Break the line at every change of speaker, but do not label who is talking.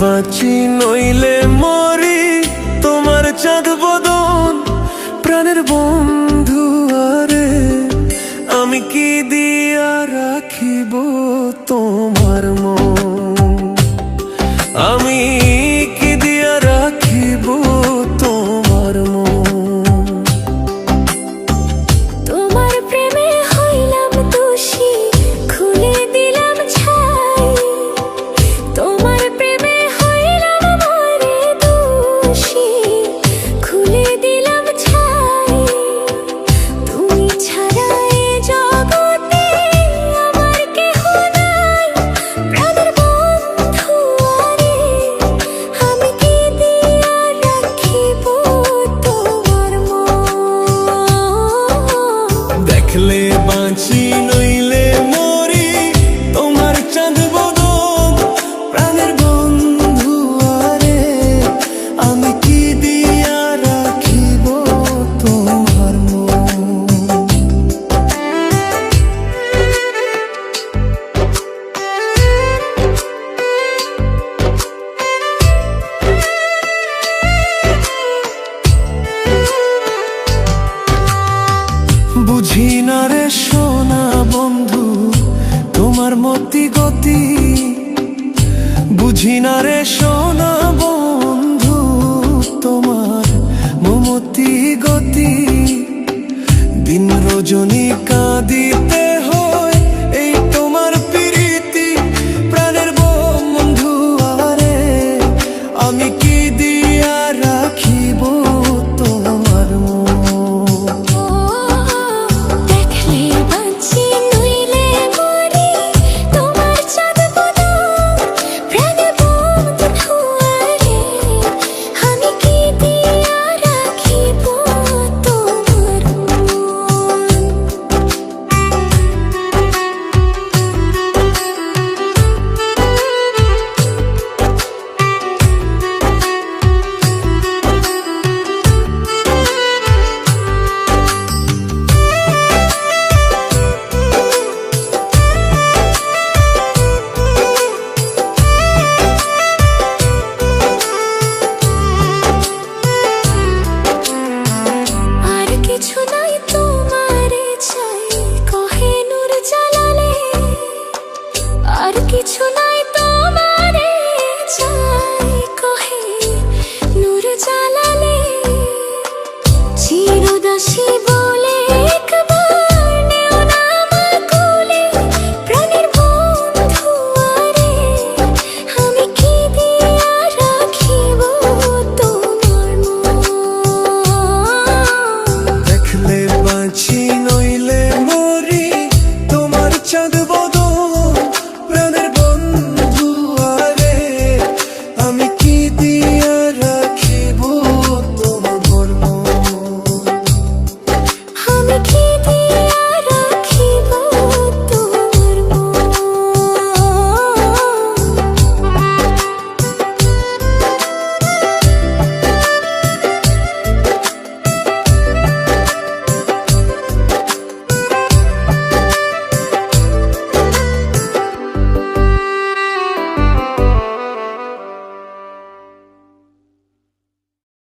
বাঁচি নইলে মরি, তোমার চাঁদ বদন প্রাণের বন্ধু। আরে আমি কি দিয়া রাখিব তোমার মন, আমি কি দিয়া রাখিব তোমার মন।
তোমার প্রেমে হইলাম দোষী, খুলে দিলাম ছাই। তোমার প্রেমে হইলাম মরে দোষী, খুলে দিলাম ছাই। তুমি ছাড়া এ জগতে আমার কেহ নাই, প্রাণের বন্ধু। আরে আমি কি দিয়া রাখিব তোমার মন।
দেখলে বাঁচি নইলে মরি, তোমার চাঁদ বদন প্রাণের বন্ধু। আরে আমি কি দিয়া রাখিব তোমার মন। বুঝি না রে সোনা বন্ধু তোমার মতি গতি, বুঝি না রে সোনা বন্ধু তোমার মমতি গতি। দিন রজনী কাঁদিতে হয় এই তোমার প্রীতি, প্রাণের বন্ধু। আরে আমি কি দিয়া রাখিব তোমার মন।
দেখলে বাঁচি নইলে মরি, তোমার চাঁদ বদন প্রাণের বন্ধু। আরে আমি কি দিয়া রাখিব তোমার মন। আর কিছু নাই তোমারে চাই, কহে নূর জালালে। আর কিছু নাই তোমারে চাই, কহে নূর জালালে। চিরদাসী